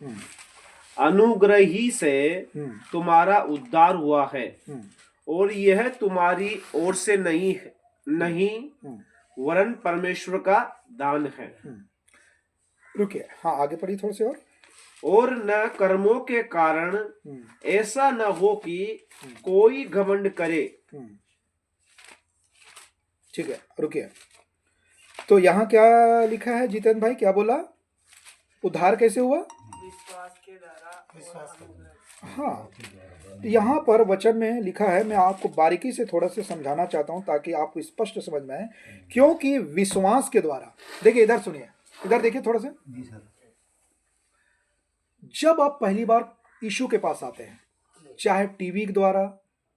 हम्म, अनुग्रह ही से हम्म, तुम्हारा उद्धार हुआ है, हम्म, और यह तुम्हारी ओर से नहीं हम्म, वरन परमेश्वर का दान है। रुकिए, हाँ आगे पढ़िए थोड़े से और न कर्मों के कारण हम्म, ऐसा न हो कि कोई घमंड करे। हम्म, ठीक है, रुकिए। तो यहाँ क्या लिखा है जितेंद्र भाई, क्या बोला? उद्धार कैसे हुआ? विश्वास के द्वारा और अनुग्रह। हाँ, यहाँ पर वचन में लिखा है, मैं आपको बारीकी से थोड़ा सा समझाना चाहता हूँ ताकि आपको स्पष्ट समझ में आए। क्योंकि विश्वास के द्वारा, देखिए इधर सुनिए, इधर देखिए थोड़ा सा। जब आप पहली बार यीशु के पास आते हैं, चाहे टीवी के द्वारा,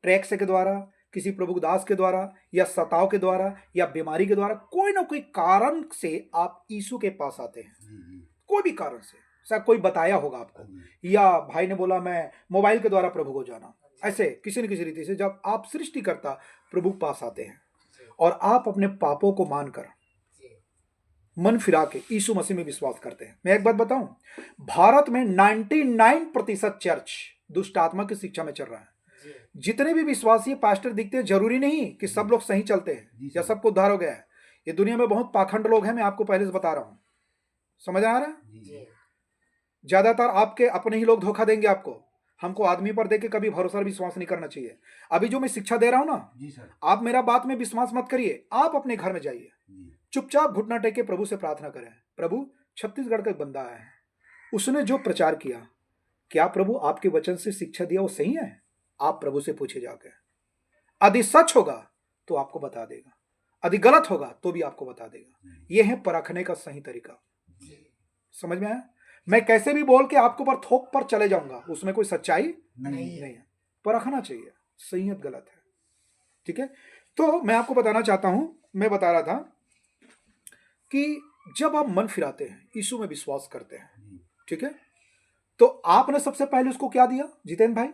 ट्रैक्स के द्वारा, किसी प्रभु दास के द्वारा, या सताव के द्वारा, या बीमारी के द्वारा, कोई ना कोई कारण से आप यीशु के पास आते हैं। कोई भी कारण से, शायद कोई बताया होगा आपको, या भाई ने बोला मैं मोबाइल के द्वारा प्रभु को जाना, ऐसे किसी न किसी रीति से जब आप सृष्टिकर्ता प्रभु के पास आते हैं और आप अपने पापों को मानकर मन फिरा के यीशु मसीह में विश्वास करते हैं। मैं एक बात बताऊं, भारत में 99% चर्च दुष्ट आत्मा की शिक्षा में चल रहा है। जितने भी विश्वासी पास्टर दिखते हैं, जरूरी नहीं कि सब लोग सही चलते हैं या सबको उद्धार हो गया है। ये दुनिया में बहुत पाखंड लोग हैं, मैं आपको पहले से बता रहा हूं। समझ आ रहा है? ज्यादातर आपके अपने ही लोग धोखा देंगे आपको। हमको आदमी पर देख के कभी भरोसा और विश्वास नहीं करना चाहिए। अभी जो मैं शिक्षा दे रहा हूं ना, आप मेरा बात में विश्वास मत करिए। आप अपने घर में जाइए, चुपचाप घुटना टेके प्रभु से प्रार्थना करें, प्रभु छत्तीसगढ़ का एक बंदा आया है, उसने जो प्रचार किया, क्या प्रभु आपके वचन से शिक्षा दिया वो सही है? आप प्रभु से पूछे जाकर। यदि सच होगा तो आपको बता देगा, यदि गलत होगा तो भी आपको बता देगा। यह है परखने का सही तरीका। समझ में आया? मैं कैसे भी बोल के आपके ऊपर थोक पर चले जाऊंगा, उसमें कोई सच्चाई नहीं है। परखना चाहिए, सही है गलत है। ठीक है, तो मैं आपको बताना चाहता हूं, मैं बता रहा था कि जब आप मन फिराते हैं, यीशु में विश्वास करते हैं, ठीक है, तो आपने सबसे पहले उसको क्या दिया जितेंद्र भाई?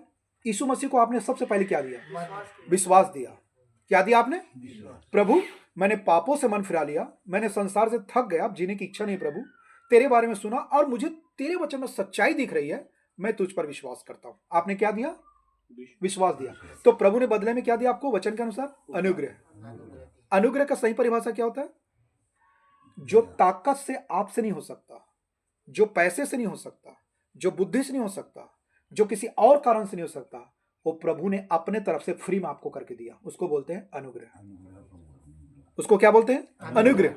यीशु मसीह को आपने सबसे पहले क्या दिया? विश्वास दिया। क्या दिया आपने? प्रभु मैंने पापों से मन फिरा लिया, मैंने संसार से थक गया, अब जीने की इच्छा नहीं प्रभु, तेरे बारे में सुना और मुझे तेरे वचन में सच्चाई दिख रही है, मैं तुझ पर विश्वास करता हूं। आपने क्या दिया? विश्वास दिया। तो प्रभु ने बदले में क्या दिया आपको? वचन के अनुसार अनुग्रह। अनुग्रह का सही परिभाषा क्या होता है? जो ताकत से आपसे नहीं हो सकता, जो पैसे से नहीं हो सकता, जो बुद्धि से नहीं हो सकता, जो किसी और कारण से नहीं हो सकता, वो प्रभु ने अपने तरफ से फ्री में आपको करके दिया, उसको बोलते हैं अनुग्रह। उसको क्या बोलते हैं? अनुग्रह।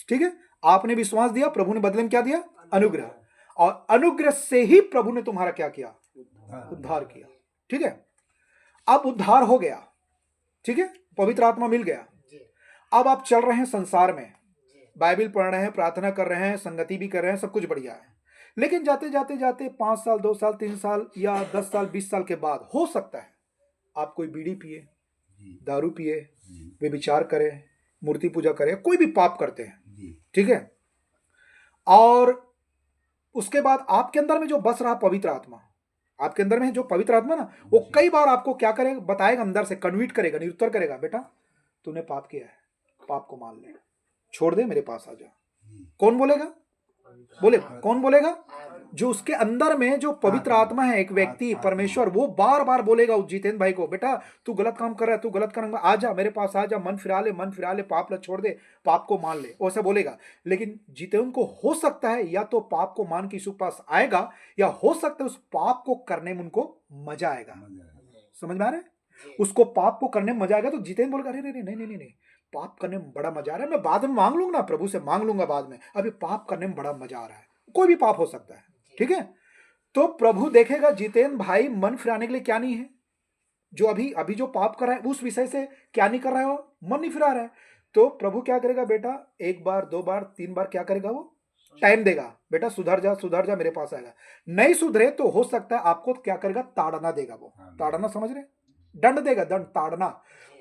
ठीक है, आपने विश्वास दिया, प्रभु ने बदले में क्या दिया? अनुग्रह। और अनुग्रह से ही प्रभु ने तुम्हारा क्या किया? उद्धार किया। ठीक है, अब उद्धार हो गया, ठीक है, पवित्र आत्मा मिल गया। अब आप चल रहे हैं संसार में, बाइबल पढ़ रहे हैं, प्रार्थना कर रहे हैं, संगति भी कर रहे हैं, सब कुछ बढ़िया है। लेकिन जाते जाते जाते 5 साल, 2 साल, 3 साल या 10 साल, 20 साल के बाद हो सकता है आप कोई बीड़ी पिए, दारू पिए, व्यभिचार करें, मूर्ति पूजा करें, कोई भी पाप करते हैं, ठीक है, और उसके बाद आपके अंदर में जो बस रहा पवित्र आत्मा, आपके अंदर में जो पवित्र आत्मा ना, वो कई बार आपको क्या करेगा? बताएगा, अंदर से कन्विट करेगा, निरुत्तर करेगा, बेटा तूने पाप किया है, पाप को मान ले, छोड़ दे, मेरे पास आ जा। कौन बोलेगा? बोले कौन बोलेगा? जो उसके अंदर में जो पवित्र आत्मा है, एक व्यक्ति, परमेश्वर, वो बार बार बोलेगा उस जितेंद्र भाई को, बेटा तू गलत काम कर रहा है, तू गलत करेंगे, आ जा मेरे पास, आ जा, मन फिरा ले, मन फिरा ले, पाप ला छोड़ दे, पाप को मान ले, वैसा बोलेगा। लेकिन जितेंद्र को हो सकता है या तो पाप को मान के यीशु के पास आएगा, या हो सकता है उस पाप को करने में उनको मजा आएगा। समझ में आ रहा है? उसको पाप को करने में मजा आएगा तो जितेंद्र बोलेगा अरे नहीं नहीं नहीं नहीं, पाप करने में बड़ा मजा आ रहा है, मैं बाद में मांग लूंगा, प्रभु से मांग लूंगा बाद में, अभी पाप करने में बड़ा मजा आ रहा है। कोई भी पाप हो सकता है, ठीक है। तो प्रभु देखेगा जितेंद्र भाई मन फिराने के लिए क्या नहीं है, जो अभी अभी जो पाप कर रहा है उस विषय से क्या नहीं कर रहा है, वो मन नहीं फिरा रहा है। तो प्रभु क्या करेगा? बेटा 1 बार, 2 बार, 3 बार क्या करेगा? वो टाइम देगा, बेटा सुधर जा, सुधर जा, मेरे पास आएगा। नहीं सुधरे तो हो सकता है आपको क्या करेगा? ताड़ना देगा। वो ताड़ना समझ रहे? दंड देगा, दंड, ताड़ना।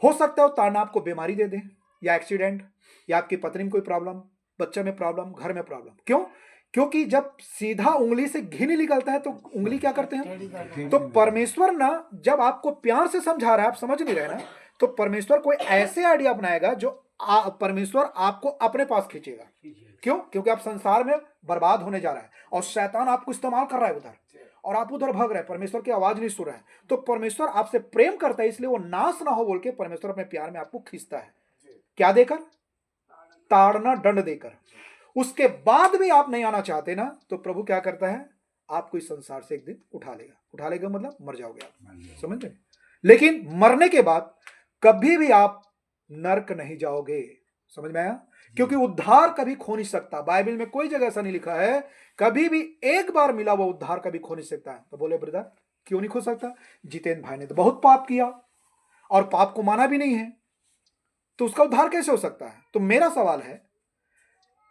हो सकता है वो ताड़ना आपको बीमारी दे दे, या एक्सीडेंट, या आपकी पत्नी में कोई प्रॉब्लम, बच्चे में प्रॉब्लम, घर में प्रॉब्लम। क्यों? क्योंकि जब सीधा उंगली से घी नहीं निकलता है तो उंगली क्या करते हैं? तो परमेश्वर ना जब आपको प्यार से समझा रहा है, आप समझ नहीं रहे ना, तो परमेश्वर कोई ऐसे आइडिया अपनाएगा जो परमेश्वर आपको अपने पास खींचेगा। क्यों? क्योंकि आप संसार में बर्बाद होने जा रहा है। और शैतान आपको इस्तेमाल कर रहा है उधर, और आप उधर भाग रहे हैं, परमेश्वर की आवाज नहीं सुन रहे हैं, तो परमेश्वर आपसे प्रेम करता है, इसलिए वो नाश ना हो बोल के परमेश्वर अपने प्यार में आपको खींचता है। क्या देकर? ताड़ना, दंड देकर। उसके बाद भी आप नहीं आना चाहते ना, तो प्रभु क्या करता है? आपको इस संसार से एक दिन उठा लेगा। उठा लेगा मतलब मर जाओगे आप, समझ रहे? लेकिन मरने के बाद कभी भी आप नरक नहीं जाओगे। समझ में आया? क्योंकि उद्धार कभी खो नहीं सकता। बाइबल में कोई जगह ऐसा नहीं लिखा है कभी भी एक बार मिला वो उद्धार कभी खो नहीं सकता है। तो बोले ब्रदर क्यों नहीं खो सकता? जितेंद्र भाई ने तो बहुत पाप किया और पाप को माना भी नहीं है, तो उसका उद्धार कैसे हो सकता है? तो मेरा सवाल है,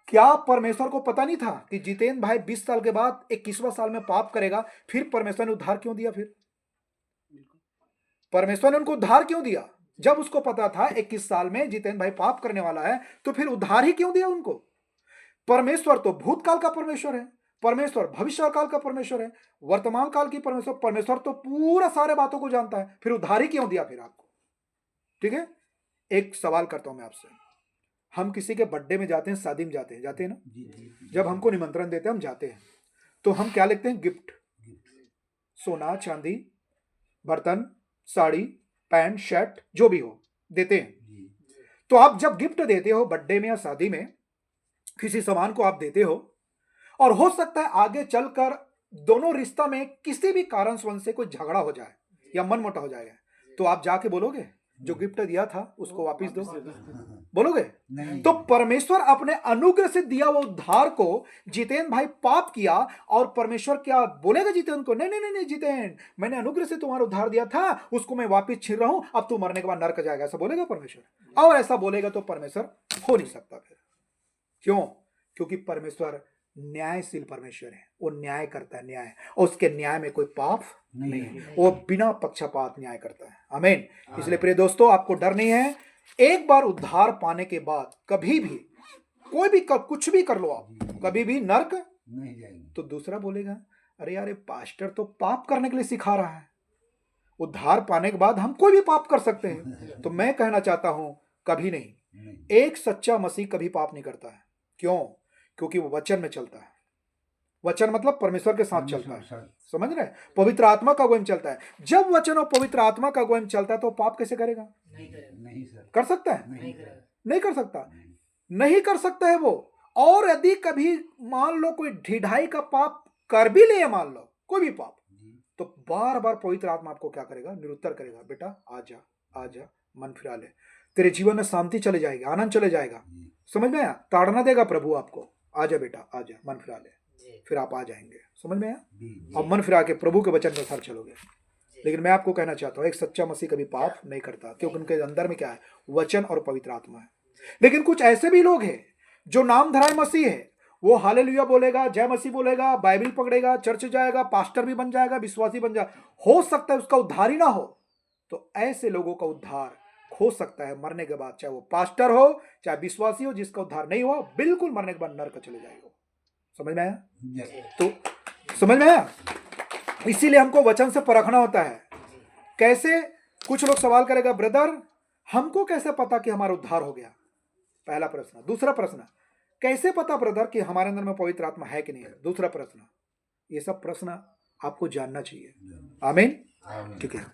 क्या परमेश्वर को पता नहीं था कि जितेंद्र भाई 20 साल के बाद 21वां साल में पाप करेगा? फिर परमेश्वर ने उद्धार क्यों दिया? फिर परमेश्वर ने उनको उद्धार क्यों दिया? जब उसको पता था 21 साल में जितेंद्र भाई पाप करने वाला है, तो फिर उद्धार ही क्यों दिया उनको? परमेश्वर तो भूतकाल का परमेश्वर है, परमेश्वर भविष्य काल का परमेश्वर है, वर्तमान काल की परमेश्वर तो पूरा सारे बातों को जानता है, फिर उद्धार ही क्यों दिया फिर आपको? ठीक है, एक सवाल करता हूं मैं आपसे। हम किसी के बर्थडे में जाते हैं, शादी में जाते हैं ना, जब हमको निमंत्रण देते हैं हम जाते हैं, तो हम क्या लिखते हैं? गिफ्ट, सोना चांदी, बर्तन, साड़ी, पैंट, शर्ट, जो भी हो देते हैं। तो आप जब गिफ्ट देते हो बर्थडे में या शादी में, किसी सामान को आप देते हो, और हो सकता है आगे चलकर दोनों रिश्ता में किसी भी कारण से कोई झगड़ा हो जाए या मनमुटाव हो जाएगा, तो आप जाके बोलोगे जो गिफ्ट दिया था उसको वापस दो? बोलोगे? तो परमेश्वर अपने अनुग्रह से दिया वो उद्धार को, जितेंद्र भाई पाप किया और परमेश्वर क्या बोलेगा जितेंद्र को? नहीं नहीं नहीं नहीं जितेंद्र, मैंने अनुग्रह से तुम्हारा उद्धार दिया था, उसको मैं वापस छीन रहा हूं, अब तू मरने के बाद नरक जाएगा, ऐसा बोलेगा परमेश्वर? और ऐसा बोलेगा तो परमेश्वर हो नहीं सकता फिर। क्यों? क्योंकि परमेश्वर न्यायशील परमेश्वर है, वो न्याय करता है, न्याय, और उसके न्याय में कोई पाप नहीं है, वो बिना पक्षपात न्याय करता है। आमीन। इसलिए प्रिय दोस्तों, आपको डर नहीं है। एक बार उद्धार पाने के बाद कभी भी कोई भी कुछ भी कर लो आप, कभी भी नरक नहीं जाएंगे। तो दूसरा बोलेगा अरे यार पास्टर तो पाप करने के लिए सिखा रहा है, उद्धार पाने के बाद हम कोई भी पाप कर सकते हैं। तो मैं कहना चाहता हूं कभी नहीं। एक सच्चा मसीह कभी पाप नहीं करता है। क्यों? क्योंकि वो वचन में चलता है। वचन मतलब परमेश्वर के साथ चलता है, समझ रहे? पवित्र आत्मा का अगुवाई चलता है। जब वचन और पवित्र आत्मा का अगुवाई चलता है तो पाप कैसे करेगा? नहीं सर। कर सकता है? नहीं कर सकता, नहीं कर सकता है वो। और यदि कभी मान लो कोई ढिढाई का पाप कर भी ले, मान लो कोई भी पाप, तो बार बार पवित्र आत्मा आपको क्या करेगा? निरुत्तर करेगा, बेटा आजा आजा, मन फिरा ले, तेरे जीवन में शांति चले जाएगी, आनंद चले जाएगा। समझ में आया? ताड़ना देगा प्रभु आपको, आजा बेटा आजा, मन फिरा ले, फिर आप आ जाएंगे। समझ में आया? अब मन फिरा के प्रभु के वचन के साथ चलोगे। लेकिन मैं आपको कहना चाहता हूं एक सच्चा मसीह कभी पाप नहीं करता, क्योंकि उनके अंदर में क्या है? वचन और पवित्र आत्मा है। लेकिन कुछ ऐसे भी लोग हैं जो नामधराय मसीह है, वो हालेलुया बोलेगा, जय मसीह बोलेगा, बाइबल पकड़ेगा, चर्च जाएगा, पास्टर भी बन जाएगा, विश्वासी बन जाएगा, हो सकता है उसका उद्धार ही ना हो। तो ऐसे लोगों का उद्धार हो सकता है मरने के बाद, चाहे वो पास्टर हो चाहे विश्वासी हो, जिसका उद्धार नहीं हुआ बिल्कुल मरने के बाद नरक चले जाएगा। समझ में आया? तो समझ में आया? इसीलिए हमको वचन से परखना होता है। कैसे? कुछ लोग सवाल करेगा, ब्रदर हमको कैसे पता कि हमारा उद्धार हो गया? पहला प्रश्न। दूसरा प्रश्न, कैसे पता ब्रदर कि हमारे अंदर में पवित्र आत्मा है कि नहीं है? दूसरा प्रश्न। ये सब प्रश्न आपको जानना चाहिए। आमीन। ठीक है।